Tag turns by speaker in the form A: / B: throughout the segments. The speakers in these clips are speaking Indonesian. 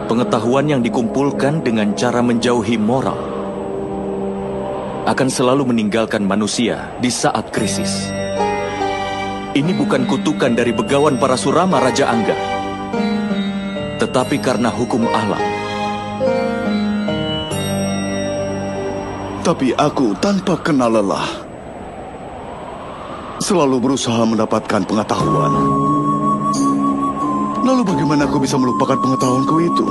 A: Pengetahuan yang dikumpulkan dengan cara menjauhi moral akan selalu meninggalkan manusia di saat krisis. Ini bukan kutukan dari begawan para Surama Raja Angga, tetapi karena hukum alam.
B: Tapi aku tanpa kenal lelah selalu berusaha mendapatkan pengetahuan. Lalu bagaimana aku bisa melupakan pengetahuanku itu?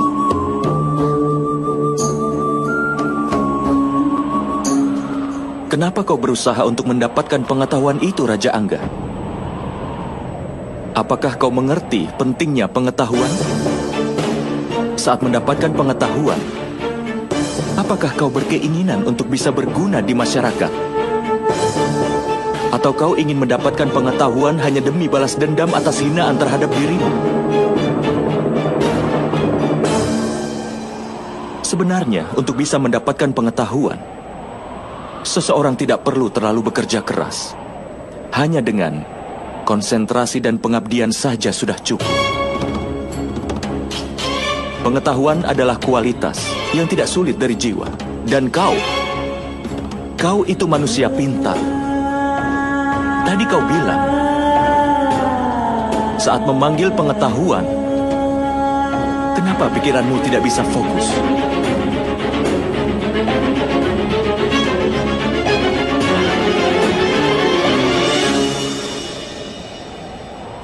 A: Kenapa kau berusaha untuk mendapatkan pengetahuan itu, Raja Angga? Apakah kau mengerti pentingnya pengetahuan? Saat mendapatkan pengetahuan, apakah kau berkeinginan untuk bisa berguna di masyarakat? Atau kau ingin mendapatkan pengetahuan hanya demi balas dendam atas hinaan terhadap dirimu? Sebenarnya, untuk bisa mendapatkan pengetahuan, seseorang tidak perlu terlalu bekerja keras. Hanya dengan konsentrasi dan pengabdian saja sudah cukup. Pengetahuan adalah kualitas yang tidak sulit dari jiwa. Dan kau itu manusia pintar. Tadi kau bilang, saat memanggil pengetahuan, kenapa pikiranmu tidak bisa fokus?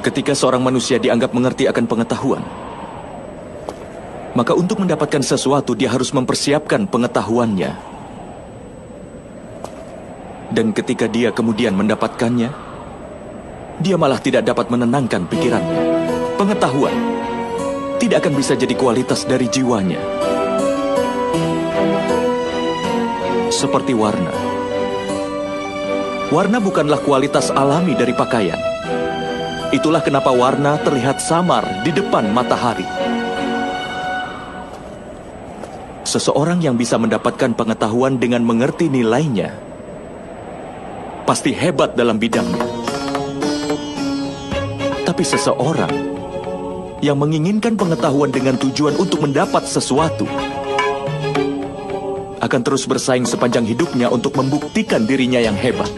A: Ketika seorang manusia dianggap mengerti akan pengetahuan, maka untuk mendapatkan sesuatu dia harus mempersiapkan pengetahuannya. Dan ketika dia kemudian mendapatkannya, dia malah tidak dapat menenangkan pikirannya. Pengetahuan tidak akan bisa jadi kualitas dari jiwanya. Seperti warna. Warna bukanlah kualitas alami dari pakaian. Itulah kenapa warna terlihat samar di depan matahari. Seseorang yang bisa mendapatkan pengetahuan dengan mengerti nilainya, pasti hebat dalam bidangnya. Tapi seseorang yang menginginkan pengetahuan dengan tujuan untuk mendapat sesuatu, akan terus bersaing sepanjang hidupnya untuk membuktikan dirinya yang hebat.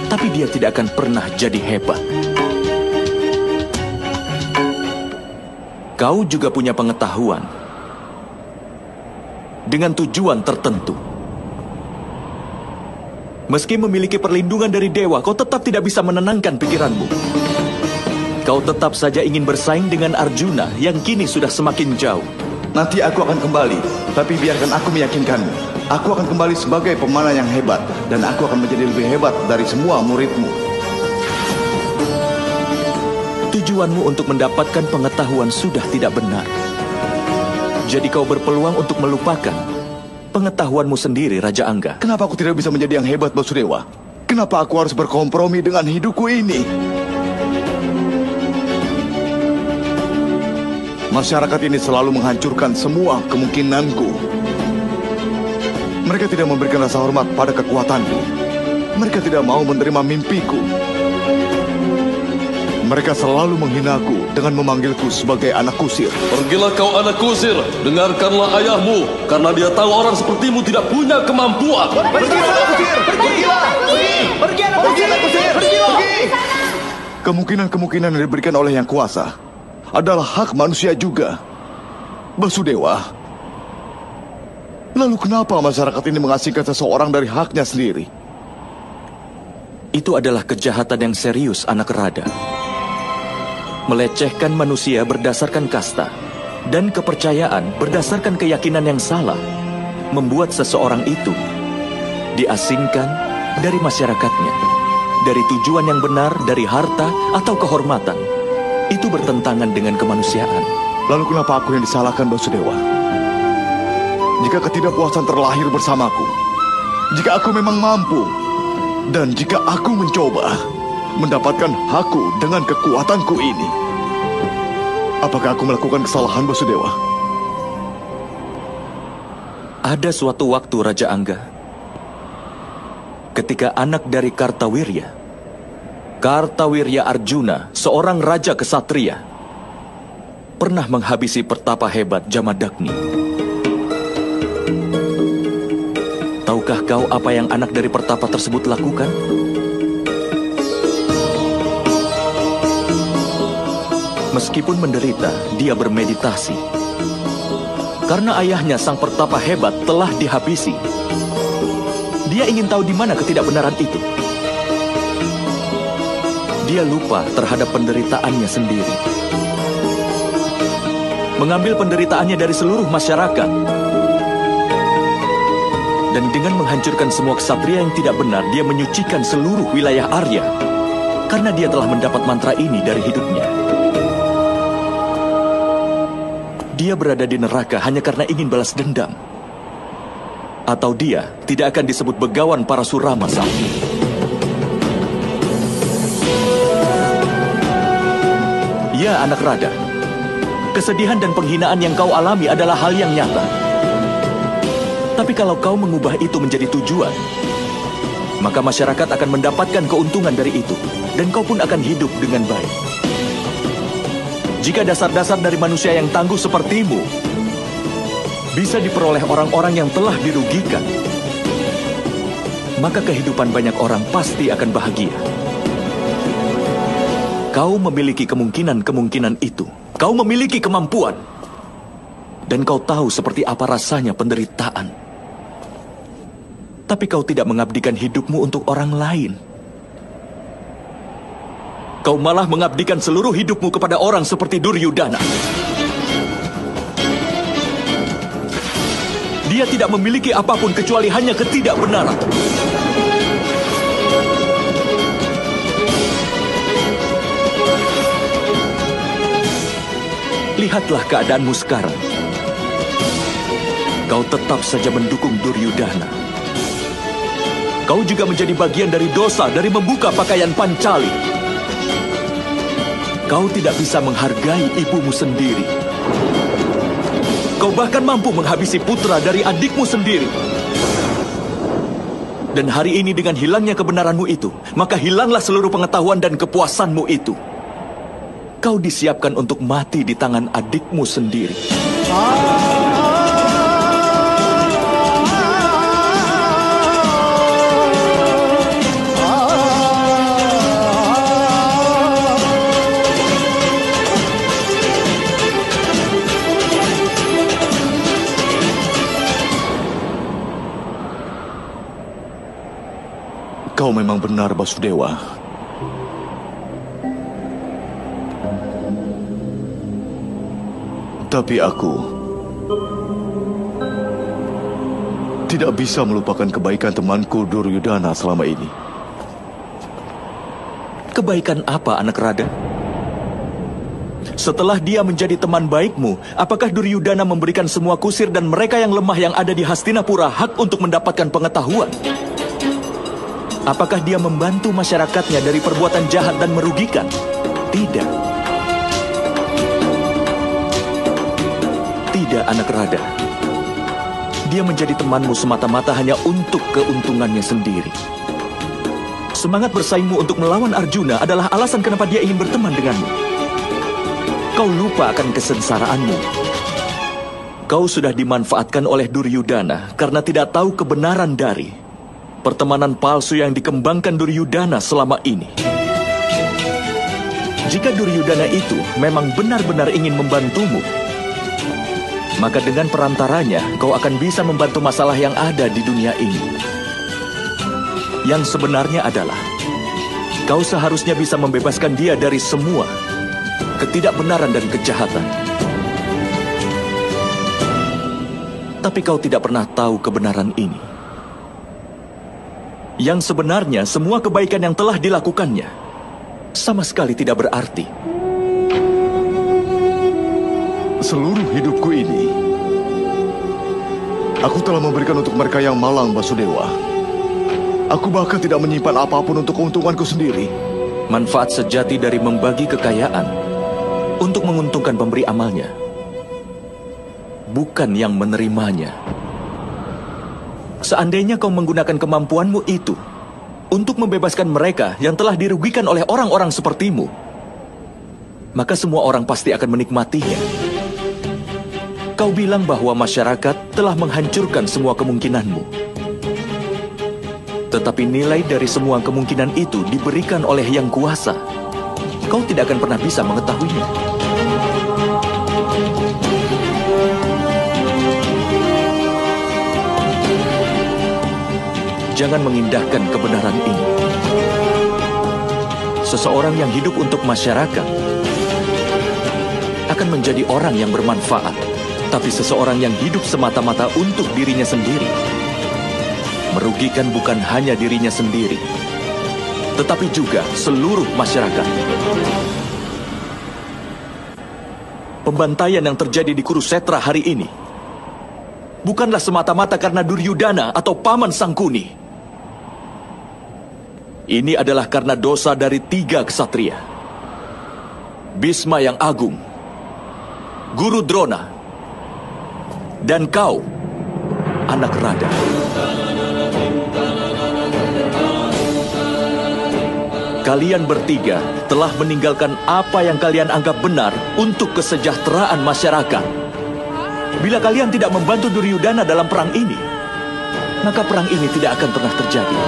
A: Tapi dia tidak akan pernah jadi hebat. Kau juga punya pengetahuan dengan tujuan tertentu. Meski memiliki perlindungan dari dewa, kau tetap tidak bisa menenangkan pikiranmu. Kau tetap saja ingin bersaing dengan Arjuna yang kini sudah semakin jauh.
B: Nanti aku akan kembali, tapi biarkan aku meyakinkanmu. Aku akan kembali sebagai pemanah yang hebat, dan aku akan menjadi lebih hebat dari semua muridmu.
A: Tujuanmu untuk mendapatkan pengetahuan sudah tidak benar. Jadi kau berpeluang untuk melupakan pengetahuanmu sendiri, Raja Angga.
B: Kenapa aku tidak bisa menjadi yang hebat, Basudewa? Kenapa aku harus berkompromi dengan hidupku ini? Masyarakat ini selalu menghancurkan semua kemungkinanku. Mereka tidak memberikan rasa hormat pada kekuatanku. Mereka tidak mau menerima mimpiku. Mereka selalu menghinaku dengan memanggilku sebagai anak kusir.
C: Pergilah kau anak kusir, dengarkanlah ayahmu, karena dia tahu orang sepertimu tidak punya kemampuan.
B: Pergilah anak kusir! Pergilah! Pergi anak kusir! Pergi! Kemungkinan-kemungkinan yang diberikan oleh yang kuasa adalah hak manusia juga. Basudewa, lalu kenapa masyarakat ini mengasingkan seseorang dari haknya sendiri?
A: Itu adalah kejahatan yang serius, anak Rada. Melecehkan manusia berdasarkan kasta dan kepercayaan berdasarkan keyakinan yang salah membuat seseorang itu diasingkan dari masyarakatnya, dari tujuan yang benar, dari harta atau kehormatan. Itu bertentangan dengan kemanusiaan.
B: Lalu kenapa aku yang disalahkan, Basudewa? Jika ketidakpuasan terlahir bersamaku, jika aku memang mampu, dan jika aku mencoba mendapatkan hakku dengan kekuatanku ini, apakah aku melakukan kesalahan, Basudewa?
A: Ada suatu waktu, Raja Angga, ketika anak dari Kartawirya Arjuna, seorang raja kesatria, pernah menghabisi pertapa hebat Jamadagni. Tahukah kau apa yang anak dari pertapa tersebut lakukan? Meskipun menderita, dia bermeditasi. Karena ayahnya sang pertapa hebat telah dihabisi. Dia ingin tahu di mana ketidakbenaran itu. Dia lupa terhadap penderitaannya sendiri. Mengambil penderitaannya dari seluruh masyarakat. Dan dengan menghancurkan semua ksatria yang tidak benar, dia menyucikan seluruh wilayah Arya. Karena dia telah mendapat mantra ini dari hidupnya. Dia berada di neraka hanya karena ingin balas dendam. Atau dia tidak akan disebut begawan para Surama saat ini. Ya, anak Rada. Kesedihan dan penghinaan yang kau alami adalah hal yang nyata. Tapi kalau kau mengubah itu menjadi tujuan, maka masyarakat akan mendapatkan keuntungan dari itu, dan kau pun akan hidup dengan baik. Jika dasar-dasar dari manusia yang tangguh sepertimu bisa diperoleh orang-orang yang telah dirugikan, maka kehidupan banyak orang pasti akan bahagia. Kau memiliki kemungkinan-kemungkinan itu. Kau memiliki kemampuan. Dan kau tahu seperti apa rasanya penderitaan. Tapi kau tidak mengabdikan hidupmu untuk orang lain. Kau malah mengabdikan seluruh hidupmu kepada orang seperti Duryudana. Dia tidak memiliki apapun kecuali hanya ketidakbenaran. Lihatlah keadaanmu sekarang. Kau tetap saja mendukung Duryudana. Kau juga menjadi bagian dari dosa dari membuka pakaian Pancali. Kau tidak bisa menghargai ibumu sendiri. Kau bahkan mampu menghabisi putra dari adikmu sendiri. Dan hari ini dengan hilangnya kebenaranmu itu, maka hilanglah seluruh pengetahuan dan kepuasanmu itu. Kau disiapkan untuk mati di tangan adikmu sendiri.
B: Kau memang benar, Basudewa. Tapi aku tidak bisa melupakan kebaikan temanku Duryudana selama ini.
A: Kebaikan apa, anak Rada? Setelah dia menjadi teman baikmu, apakah Duryudana memberikan semua kusir dan mereka yang lemah yang ada di Hastinapura hak untuk mendapatkan pengetahuan? Apakah dia membantu masyarakatnya dari perbuatan jahat dan merugikan? Tidak. Tidak, anak Rada. Dia menjadi temanmu semata-mata hanya untuk keuntungannya sendiri. Semangat bersaingmu untuk melawan Arjuna adalah alasan kenapa dia ingin berteman denganmu. Kau lupa akan kesengsaraanmu. Kau sudah dimanfaatkan oleh Duryudana karena tidak tahu kebenaran dari pertemanan palsu yang dikembangkan Duryudana selama ini. Jika Duryudana itu memang benar-benar ingin membantumu, maka dengan perantaranya, kau akan bisa membantu masalah yang ada di dunia ini. Yang sebenarnya adalah, kau seharusnya bisa membebaskan dia dari semua ketidakbenaran dan kejahatan. Tapi kau tidak pernah tahu kebenaran ini. Yang sebenarnya, semua kebaikan yang telah dilakukannya sama sekali tidak berarti.
B: Seluruh hidupku ini, aku telah memberikan untuk mereka yang malang, Basudewa. Aku bahkan tidak menyimpan apapun untuk keuntunganku sendiri.
A: Manfaat sejati dari membagi kekayaan untuk menguntungkan pemberi amalnya, bukan yang menerimanya. Seandainya kau menggunakan kemampuanmu itu untuk membebaskan mereka yang telah dirugikan oleh orang-orang sepertimu, maka semua orang pasti akan menikmatinya. Kau bilang bahwa masyarakat telah menghancurkan semua kemungkinanmu. Tetapi nilai dari semua kemungkinan itu diberikan oleh Yang Kuasa. Kau tidak akan pernah bisa mengetahuinya. Jangan mengindahkan kebenaran ini. Seseorang yang hidup untuk masyarakat akan menjadi orang yang bermanfaat. Tapi seseorang yang hidup semata-mata untuk dirinya sendiri merugikan bukan hanya dirinya sendiri, tetapi juga seluruh masyarakat. Pembantaian yang terjadi di Kurusetra hari ini bukanlah semata-mata karena Duryudana atau Paman Sangkuni. Ini adalah karena dosa dari 3 ksatria. Bhisma yang agung, Guru Drona, dan kau, anak Rada. Kalian bertiga telah meninggalkan apa yang kalian anggap benar untuk kesejahteraan masyarakat. Bila kalian tidak membantu Duryudana dalam perang ini, maka perang ini tidak akan pernah terjadi.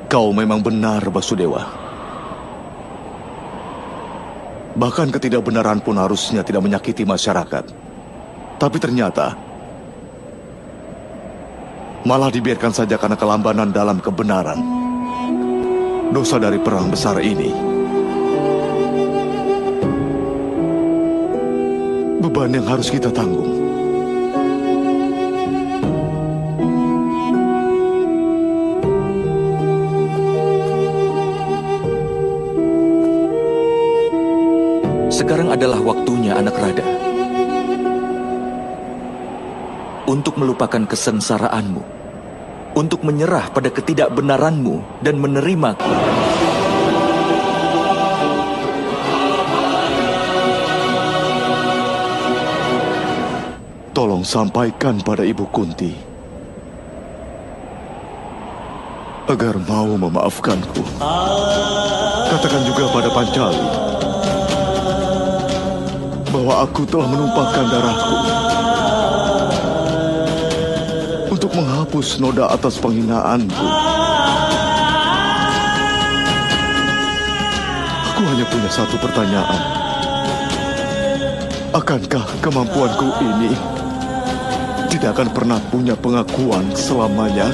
B: Kau memang benar, Basudewa. Bahkan ketidakbenaran pun harusnya tidak menyakiti masyarakat. Tapi ternyata malah dibiarkan saja karena kelambanan dalam kebenaran. Dosa dari perang besar ini, beban yang harus kita tanggung.
A: Sekarang adalah waktunya, anak Rada, untuk melupakan kesengsaraanmu, untuk menyerah pada ketidakbenaranmu dan menerimaku.
B: Tolong sampaikan pada Ibu Kunti agar mau memaafkanku. Katakan juga pada Pancali bahwa aku telah menumpahkan darahku untuk menghapus noda atas penghinaanku. Aku hanya punya satu pertanyaan. Akankah kemampuanku ini tidak akan pernah punya pengakuan selamanya?